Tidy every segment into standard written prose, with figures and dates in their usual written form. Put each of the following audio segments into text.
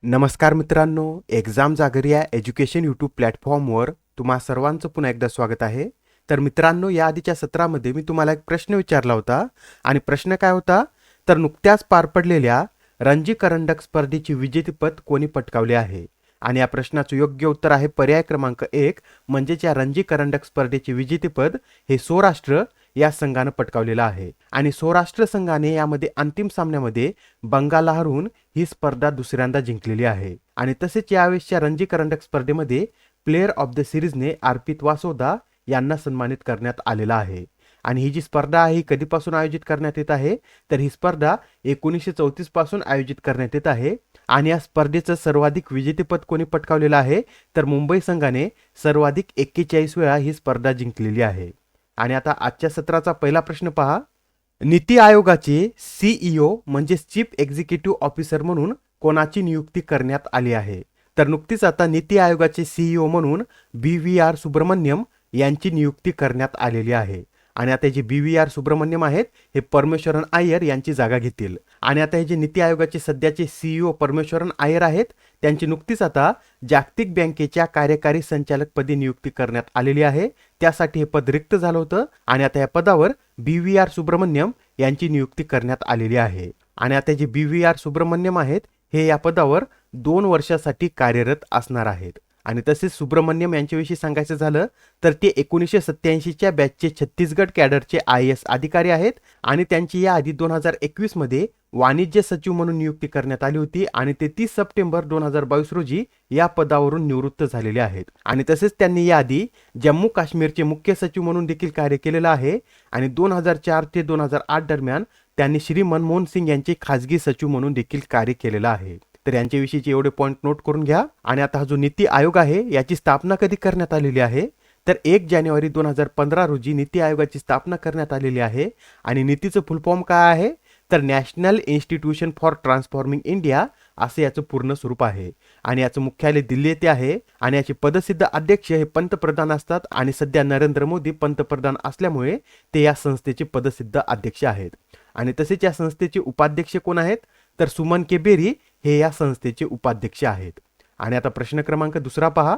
नमस्कार मित्रांनो, एक्झाम जागर या एज्युकेशन यूट्यूब प्लॅटफॉर्मवर तुम्हा सर्वांचं पुन्हा एकदा स्वागत आहे. तर मित्रांनो, या आधीच्या सत्रामध्ये मी तुम्हाला एक प्रश्न विचारला होता आणि प्रश्न काय होता, तर नुकत्याच पार पडलेल्या रणजी करंडक स्पर्धेची विजेतेपद कोणी पटकावले आहे. आणि या प्रश्नाचं योग्य उत्तर आहे पर्याय क्रमांक 1, म्हणजेच या रणजी करंडक स्पर्धेचे विजेतेपद हे सौराष्ट्र या संघानं पटकावलेलं आहे. आणि सौराष्ट्र संघाने यामध्ये अंतिम सामन्यामध्ये बंगालला हरवून ही स्पर्धा दुसऱ्यांदा जिंकलेली आहे. आणि तसेच यावेळेसच्या रणजी करंडक स्पर्धेमध्ये प्लेयर ऑफ द सिरीजने अर्पित वासोदा यांना सन्मानित करण्यात आलेला आहे. आणि ही जी स्पर्धा आहे ही कधीपासून आयोजित करण्यात येत आहे, तर ही स्पर्धा 1934 पासून आयोजित करण्यात येत आहे. आणि या स्पर्धेचं सर्वाधिक विजेतेपद कोणी पटकावलेलं आहे, तर मुंबई संघाने सर्वाधिक 41 वेळा ही स्पर्धा जिंकलेली आहे. आणि आता आजच्या सत्राचा पहिला प्रश्न पहा. नीती आयोगाचे सीईओ म्हणजे चीफ एक्झिक्युटिव्ह ऑफिसर म्हणून कोणाची नियुक्ती करण्यात आली आहे. तर नुकतीच आता नीती आयोगाचे सीईओ म्हणून BVR सुब्रमण्यम यांची नियुक्ती करण्यात आलेली आहे. आणि आता जे BVR सुब्रमण्यम आहेत हे परमेश्वरन अय्यर यांची जागा घेतील. आणि आता हे जे नीती आयोगाचे सध्याचे सीईओ परमेश्वरन अय्यर आहेत, त्यांची नुकतीच आता जागतिक बँकेच्या कार्यकारी संचालकपदी नियुक्ती करण्यात आलेली आहे. त्यासाठी हे पद रिक्त झालं होतं आणि आता या पदावर BVR सुब्रमण्यम यांची नियुक्ती करण्यात आलेली आहे. आणि आता जे BVR सुब्रमण्यम आहेत हे या पदावर 2 वर्षासाठी कार्यरत असणार आहेत. आणि तसेच सुब्रमण्यम यांच्याविषयी सांगायचं झालं तर ते 1987च्या बॅचचे छत्तीसगड कॅडरचे IAS अधिकारी आहेत. आणि त्यांची याआधी 2021 मध्ये वाणिज्य सचिव म्हणून नियुक्ती करण्यात आली होती आणि ते 30 सप्टेंबर 2022 रोजी या पदावरून निवृत्त झालेले आहेत. आणि तसेच त्यांनी याआधी जम्मू काश्मीरचे मुख्य सचिव म्हणून देखील कार्य केलेलं आहे. आणि 2004 ते 2008 दरम्यान त्यांनी श्री मनमोहन सिंग यांचे खासगी सचिव म्हणून देखील कार्य केलेलं आहे. तर यांच्याविषयीचे एवढे पॉईंट नोट करून घ्या. आणि आता हा जो नीती आयोग आहे याची स्थापना कधी करण्यात आलेली आहे, तर 1 जानेवारी 2015 रोजी नीती आयोगाची स्थापना करण्यात आलेली आहे. आणि नीतीचं फुल फॉर्म काय आहे, तर national institution for transforming India असं याचं पूर्ण स्वरूप आहे. आणि याचं मुख्यालय दिल्ली येथे आहे. आणि याचे पदसिद्ध अध्यक्ष हे पंतप्रधान असतात. आणि सध्या नरेंद्र मोदी पंतप्रधान असल्यामुळे ते या संस्थेचे पदसिद्ध अध्यक्ष आहेत. आणि तसेच या संस्थेचे उपाध्यक्ष कोण आहेत, तर सुमन के बेरी हे या संस्थेचे उपाध्यक्ष आहेत. आणि आता प्रश्न क्रमांक 2 पहा.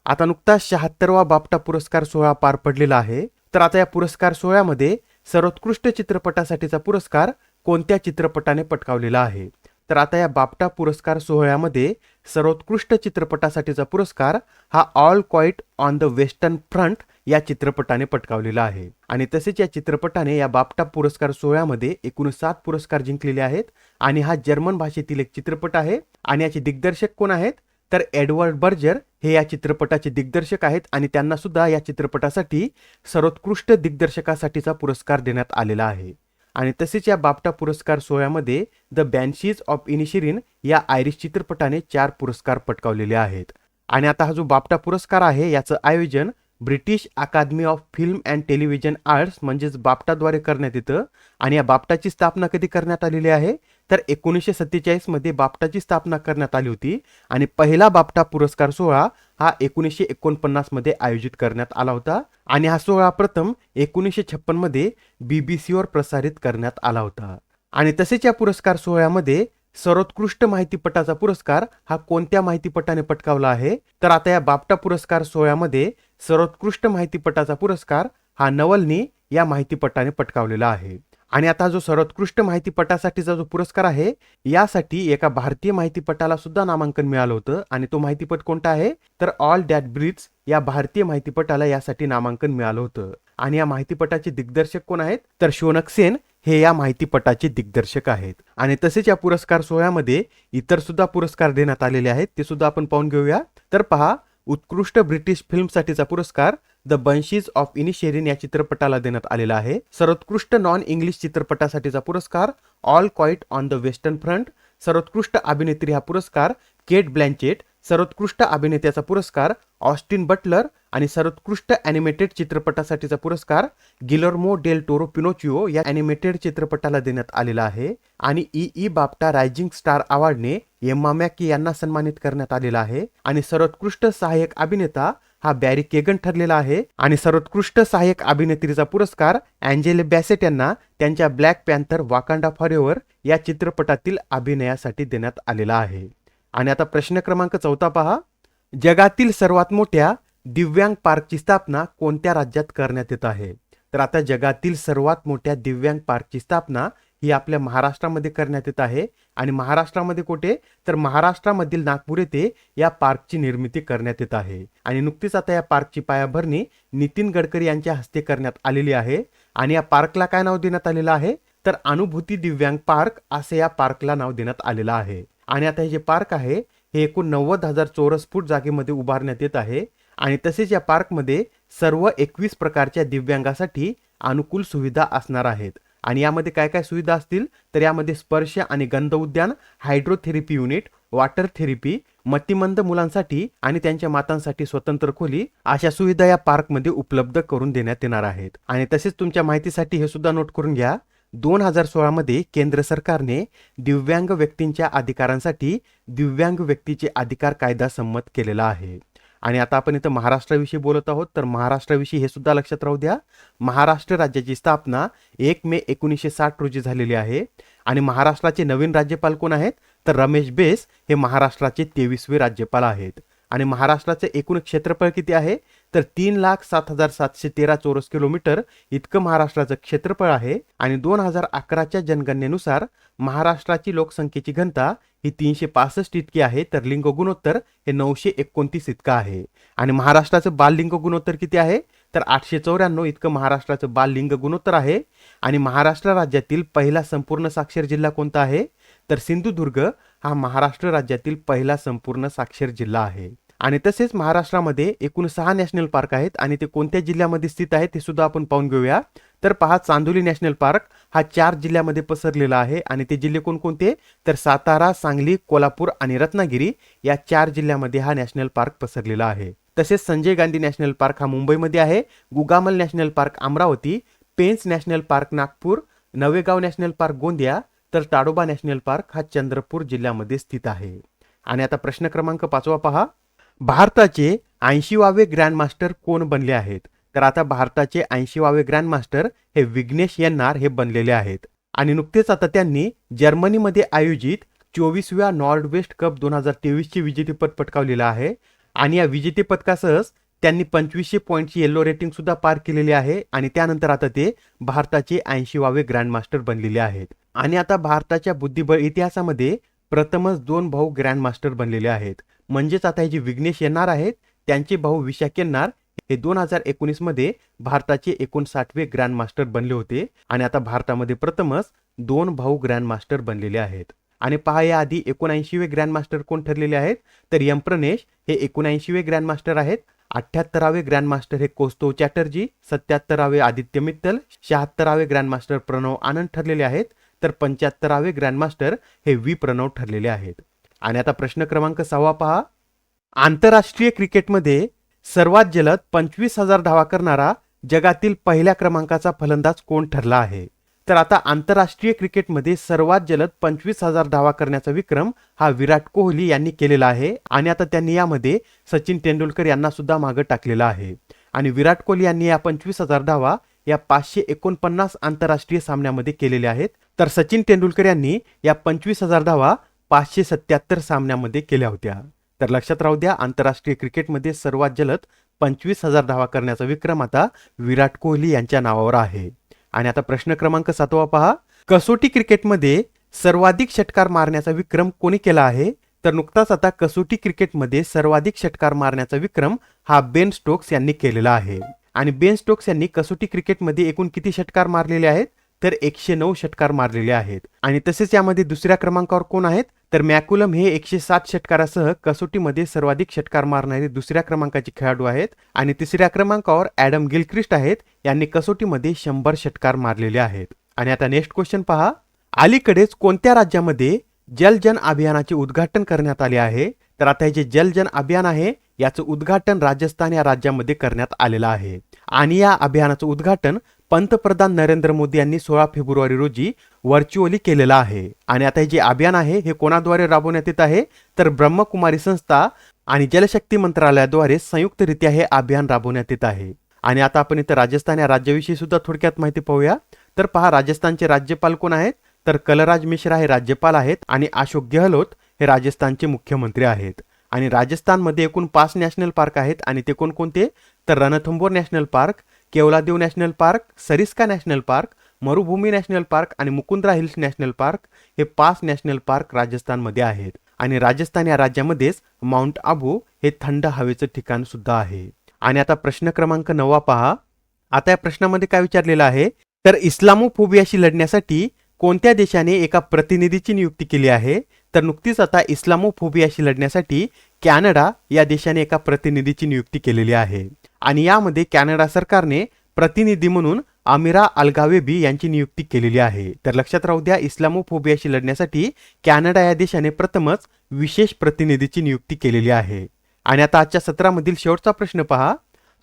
आता नुकताच 76वा बाफ्टा पुरस्कार सोहळा पार पडलेला आहे. तर आता या पुरस्कार सोहळ्यामध्ये सर्वोत्कृष्ट चित्रपटासाठीचा पुरस्कार कोणत्या चित्रपटाने पटकावलेला आहे. तर आता या बाफ्टा पुरस्कार सोहळ्यामध्ये सर्वोत्कृष्ट चित्रपटासाठीचा पुरस्कार हा all quite on the western front या चित्रपटाने पटकावलेला आहे. आणि तसेच या चित्रपटाने या बाफ्टा पुरस्कार सोहळ्यामध्ये एकूण 7 पुरस्कार जिंकलेले आहेत. आणि हा जर्मन भाषेतील एक चित्रपट आहे. आणि याचे दिग्दर्शक कोण आहेत, तर एडवर्ड बर्जर हे या चित्रपटाचे दिग्दर्शक आहेत. आणि त्यांना सुद्धा या चित्रपटासाठी सर्वोत्कृष्ट दिग्दर्शकासाठीचा पुरस्कार देण्यात आलेला आहे. आणि तसेच या बाफ्टा पुरस्कार सोहळ्यामध्ये द बॅन्शीज ऑफ इनिशिरिन या आयरिश चित्रपटाने 4 पुरस्कार पटकावलेले आहेत. आणि आता हा जो बाफ्टा पुरस्कार आहे याचं आयोजन British academy of film and television arts म्हणजेच बाफ्टाद्वारे करण्यात येतं. आणि या बाफ्टाची स्थापना कधी करण्यात आलेली आहे, तर 1947 मध्ये बाफ्टाची स्थापना करण्यात आली होती. आणि पहिला बाफ्टा पुरस्कार सोहळा हा 1949 मध्ये आयोजित करण्यात आला होता. आणि हा सोहळा प्रथम 1956 मध्ये BBCवर प्रसारित करण्यात आला होता. आणि तसेच या पुरस्कार सोहळ्यामध्ये सर्वोत्कृष्ट माहितीपटाचा पुरस्कार हा कोणत्या माहितीपटाने पटकावला आहे, तर आता या बाफ्टा पुरस्कार सोहळ्यामध्ये सर्वोत्कृष्ट माहितीपटाचा पुरस्कार हा नवलनी या माहितीपटाने पटकावलेला आहे. आणि आता जो सर्वोत्कृष्ट माहितीपटासाठीचा जो पुरस्कार आहे यासाठी एका भारतीय माहितीपटाला सुद्धा नामांकन मिळालं होतं. आणि तो माहितीपट कोणता आहे, तर ऑल दॅट ब्रीथ्स या भारतीय माहितीपटाला यासाठी नामांकन मिळालं होतं. आणि या माहितीपटाचे दिग्दर्शक कोण आहेत, तर शौनक सेन हे या माहितीपटाचे दिग्दर्शक आहेत. आणि तसेच या पुरस्कार सोहळ्यामध्ये इतर सुद्धा पुरस्कार देण्यात आलेले आहेत, ते सुद्धा आपण पाहून घेऊया. तर पहा, उत्कृष्ट ब्रिटिश फिल्मसाठीचा पुरस्कार द बंशीज ऑफ इनिशेरिन या चित्रपटाला देण्यात आलेला आहे. सर्वोत्कृष्ट नॉन इंग्लिश चित्रपटासाठीचा पुरस्कार all quite on the western front. सर्वोत्कृष्ट अभिनेत्री हा पुरस्कार केट ब्लँचेट. सर्वोत्कृष्ट अभिनेत्याचा पुरस्कार ऑस्टिन बटलर. आणि सर्वोत्कृष्ट ॲनिमेटेड चित्रपटासाठीचा पुरस्कार गिलर्मो डेल टोरो पिनोचिओ या ॲनिमेटेड चित्रपटाला देण्यात आलेला आहे. आणि बाफ्टा रायझिंग स्टार अवॉर्डने एम्मा मॅकी यांना सन्मानित करण्यात आलेला आहे. आणि सर्वोत्कृष्ट सहाय्यक अभिनेता हा बॅरी केगन ठरलेला आहे. आणि सर्वोत्कृष्ट सहाय्यक अभिनेत्रीचा पुरस्कार अँजेले बॅसेट यांना त्यांच्या ब्लॅक पॅन्थर वाकांडा फॉरेवर या चित्रपटातील अभिनयासाठी देण्यात आलेला आहे. आणि आता प्रश्न क्रमांक 14 पहा. जगातील सर्वात मोठ्या दिव्यांग पार्कची स्थापना कोणत्या राज्यात करण्यात येत आहे? तर आता जगातील सर्वात मोठ्या दिव्यांग पार्कची स्थापना ही आपल्या महाराष्ट्रामध्ये करण्यात येत आहे. आणि महाराष्ट्रामध्ये कुठे? तर महाराष्ट्रामधील नागपूर येथे या पार्कची निर्मिती करण्यात येत आहे. आणि नुकतीच आता या पार्कची पायाभरणी नितीन गडकरी यांच्या हस्ते करण्यात आलेली आहे. आणि या पार्कला काय नाव देण्यात आलेलं आहे? तर अनुभूती दिव्यांग पार्क असे या पार्कला नाव देण्यात आलेलं आहे. आणि आता हे जे पार्क आहे हे एकूण 90,000 चौरस फूट जागेमध्ये उभारण्यात येत आहे. आणि तसेच या पार्कमध्ये सर्व 21 प्रकारच्या दिव्यांगासाठी अनुकूल सुविधा असणार आहेत. आणि यामध्ये काय काय सुविधा असतील? तर यामध्ये स्पर्श आणि गंध उद्यान, हायड्रोथेरपी युनिट, वॉटर थेरपी, मतिमंद मुलांसाठी आणि त्यांच्या मातांसाठी स्वतंत्र खोली अशा सुविधा या पार्कमध्ये उपलब्ध करून देण्यात येणार आहेत. आणि तसेच तुमच्या माहितीसाठी हे सुद्धा नोट करून घ्या, 2016 मध्ये केंद्र सरकारने दिव्यांग व्यक्तींच्या अधिकारांसाठी दिव्यांग व्यक्तीचे अधिकार कायदा संमत केलेला आहे. आणि आता आपण इथं महाराष्ट्राविषयी बोलत आहोत, तर महाराष्ट्राविषयी हे सुद्धा लक्षात राहू द्या. महाराष्ट्र राज्याची स्थापना 1 मे 1960 रोजी झालेली आहे. आणि महाराष्ट्राचे नवीन राज्यपाल कोण आहेत? तर रमेश बैस हे महाराष्ट्राचे 23वे राज्यपाल आहेत. आणि महाराष्ट्राचे एकूण क्षेत्रफळ किती आहे? तर 3,07,713 चौरस किलोमीटर इतकं महाराष्ट्राचं क्षेत्रफळ आहे. आणि 2011च्या जनगणनेनुसार महाराष्ट्राची लोकसंख्येची घनता ही 365 इतकी आहे, तर लिंग गुणोत्तर हे 929 इतकं आहे. आणि महाराष्ट्राचं बाल लिंग गुणोत्तर किती आहे? तर 894 इतकं महाराष्ट्राचं बाल लिंग गुणोत्तर आहे. आणि महाराष्ट्र राज्यातील पहिला संपूर्ण साक्षर जिल्हा कोणता आहे? तर सिंधुदुर्ग हा महाराष्ट्र राज्यातील पहिला संपूर्ण साक्षर जिल्हा आहे. आणि तसेच महाराष्ट्रामध्ये एकूण 6 नॅशनल पार्क आहेत. आणि ते कोणत्या जिल्ह्यामध्ये स्थित आहेत ते सुद्धा आपण पाहून घेऊया. तर पहा, चांदोली नॅशनल पार्क हा 4 जिल्ह्यामध्ये पसरलेला आहे. आणि ते जिल्हे कोणकोणते? तर सातारा, सांगली, कोल्हापूर आणि रत्नागिरी या 4 जिल्ह्यामध्ये हा नॅशनल पार्क पसरलेला आहे. तसेच संजय गांधी नॅशनल पार्क हा मुंबईमध्ये आहे. Gugamal national park Amravati, Pench national park Nagpur, Navegaon national park Gondia, तर ताडोबा नॅशनल पार्क हा चंद्रपूर जिल्ह्यामध्ये स्थित आहे. आणि आता प्रश्न क्रमांक 5 पहा. भारताचे 80वावे ग्रँडमास्टर कोण बनले आहेत? तर आता भारताचे 80वावे ग्रँडमास्टर हे विघ्नेश एन्नार हे बनलेले आहेत. आणि नुकतेच आता त्यांनी जर्मनीमध्ये आयोजित 24व्या नॉर्ड वेस्ट कप 2023 चे विजेतेपद पटकावलेलं आहे. आणि या विजेतेपदकासह त्यांनी 2500 पॉईंटची येलो रेटिंग सुद्धा पार केलेली आहे. आणि त्यानंतर आता ते भारताचे 80वावे ग्रँडमास्टर बनलेले आहेत. आणि आता भारताच्या बुद्धिबळ इतिहासामध्ये प्रथमच 2 भाऊ ग्रँडमास्टर बनलेले आहेत. म्हणजेच आता हे जे विघ्नेश एन्नार आहेत त्यांचे भाऊ विशाख एन्नार हे 2019 मध्ये भारताचे 59वे ग्रँडमास्टर बनले होते. आणि आता भारतामध्ये प्रथमच 2 भाऊ ग्रँडमास्टर बनलेले आहेत. आणि पहा, याआधी 79वे ग्रँडमास्टर कोण ठरलेले आहेत? तर यम प्रणेश हे 79वे ग्रँडमास्टर आहेत. 78वे ग्रँडमास्टर हे कौस्तुभ चॅटर्जी, 77वे आदित्य मित्तल, 76वे ग्रँडमास्टर प्रणव आनंद ठरलेले आहेत. तर 75वे ग्रँडमास्टर हे व्ही प्रणव ठरलेले आहेत. आणि आता प्रश्न क्रमांक 6 पहा. आंतरराष्ट्रीय क्रिकेटमध्ये सर्वात जलद 25,000 धावा करणारा जगातील पहिल्या क्रमांकाचा फलंदाज कोण ठरला आहे? तर आता आंतरराष्ट्रीय क्रिकेटमध्ये सर्वात जलद 25,000 धावा करण्याचा विक्रम हा विराट कोहली यांनी केलेला आहे. आणि आता त्यांनी यामध्ये सचिन तेंडुलकर यांना सुद्धा मागे टाकलेला आहे. आणि विराट कोहली यांनी या 25,000 धावा या 549 आंतरराष्ट्रीय सामन्यामध्ये केलेल्या आहेत. तर सचिन तेंडुलकर यांनी या 25,000 धावा 577 सामन्यामध्ये केल्या होत्या. तर लक्षात राहू द्या, आंतरराष्ट्रीय क्रिकेटमध्ये सर्वात जलद 25,000 धावा करण्याचा विक्रम आता विराट कोहली यांच्या नावावर आहे. आणि आता प्रश्न क्रमांक 7 पहा. कसोटी क्रिकेटमध्ये सर्वाधिक षटकार मारण्याचा विक्रम कोणी केला आहे? तर नुकताच आता कसोटी क्रिकेटमध्ये सर्वाधिक षटकार मारण्याचा विक्रम हा बेन स्टोक्स यांनी केलेला आहे. आणि बेन स्टोक्स यांनी कसोटी क्रिकेटमध्ये एकूण किती षटकार मारलेले आहेत? तर 109 षटकार मारलेले आहेत. आणि तसेच यामध्ये दुसऱ्या क्रमांकावर कोण आहेत? तर मॅकुलम हे 107 षटकारासह कसोटीमध्ये सर्वाधिक षटकार मारणारे दुसऱ्या क्रमांकाचे खेळाडू आहेत. आणि तिसऱ्या क्रमांकावर ॲडम गिलक्रिस्ट आहेत, यांनी कसोटीमध्ये 100 षटकार मारलेले आहेत. आणि आता नेक्स्ट क्वेश्चन पहा. अलीकडेच कोणत्या राज्यामध्ये जल जन अभियानाचे उद्घाटन करण्यात आले आहे? तर आता हे जे जल जन अभियान आहे याचं उद्घाटन राजस्थान या राज्यामध्ये करण्यात आलेलं आहे. आणि या अभियानाचं उद्घाटन पंतप्रधान नरेंद्र मोदी यांनी 16 फेब्रुवारी रोजी व्हर्च्युअली केलेलं आहे. आणि आता हे जे अभियान आहे हे कोणाद्वारे राबवण्यात येत आहे? तर ब्रह्मकुमारी संस्था आणि जलशक्ती मंत्रालयाद्वारे संयुक्तरित्या हे अभियान राबवण्यात येत आहे. आणि आता आपण इथं राजस्थान या राज्याविषयी सुद्धा थोडक्यात माहिती पाहूया. तर पहा, राजस्थानचे राज्यपाल कोण आहेत? तर कलराज मिश्रा हे राज्यपाल आहेत. आणि अशोक गेहलोत हे राजस्थानचे मुख्यमंत्री आहेत. आणि राजस्थानमध्ये एकूण 5 नॅशनल पार्क आहेत आणि ते कोणकोणते, तर Ranthambore national park, Keoladeo national park, Sariska national park, Marubhumi national park आणि मुकुंद्रा हिल्स नॅशनल पार्क हे 5 नॅशनल पार्क राजस्थानमध्ये आहेत. आणि राजस्थान या राज्यामध्येच माउंट आबू हे थंड हवेचं ठिकाण सुद्धा आहे. आणि आता प्रश्न क्रमांक 9 पहा. आता या प्रश्नामध्ये काय विचारलेलं आहे, तर इस्लामोफोबियाशी लढण्यासाठी कोणत्या देशाने एका प्रतिनिधीची नियुक्ती केली आहे, तर नुकतीच आता इस्लामोफोबियाशी लढण्यासाठी कॅनडा या देशाने एका प्रतिनिधीची नियुक्ती केलेली आहे. आणि यामध्ये कॅनडा सरकारने प्रतिनिधी म्हणून अमिरा अलगावेबी यांची नियुक्ती केलेली आहे. तर लक्षात राहू द्या, इस्लामोफोबियाशी लढण्यासाठी कॅनडा या देशाने प्रथमच विशेष प्रतिनिधीची नियुक्ती केलेली आहे. आणि आता आजच्या सत्रामधील शेवटचा प्रश्न पहा.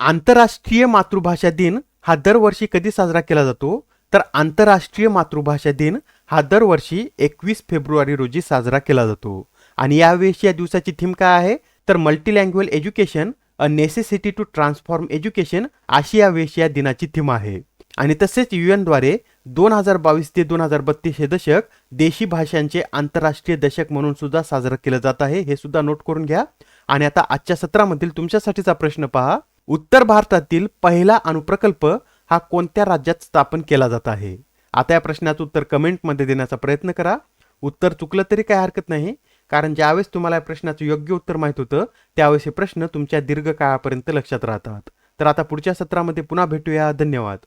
आंतरराष्ट्रीय मातृभाषा दिन हा दरवर्षी कधी साजरा केला जातो, तर आंतरराष्ट्रीय मातृभाषा दिन हा दरवर्षी 21 फेब्रुवारी रोजी साजरा केला जातो. आणि यावेळी या दिवसाची थीम काय आहे, तर multilanguage education a necessity to transform education अशी यावेळी या दिनाची थीम आहे. आणि तसेच युएनद्वारे 2022 ते 2032 हे दशक देशी भाषांचे आंतरराष्ट्रीय दशक म्हणून सुद्धा साजरं केलं जात आहे. हे सुद्धा नोट करून घ्या. आणि आता आजच्या सत्रामधील तुमच्यासाठीचा प्रश्न पहा. उत्तर भारतातील पहिला अणुप्रकल्प हा कोणत्या राज्यात स्थापन केला जात आहे. आता या प्रश्नाचं उत्तर कमेंटमध्ये देण्याचा प्रयत्न करा. उत्तर चुकलं तरी काही हरकत नाही, कारण ज्यावेळेस तुम्हाला या प्रश्नाचं योग्य उत्तर माहित होतं त्यावेळेस हे प्रश्न तुमच्या दीर्घकाळापर्यंत लक्षात राहतात. तर आता पुढच्या सत्रामध्ये पुन्हा भेटूया. धन्यवाद.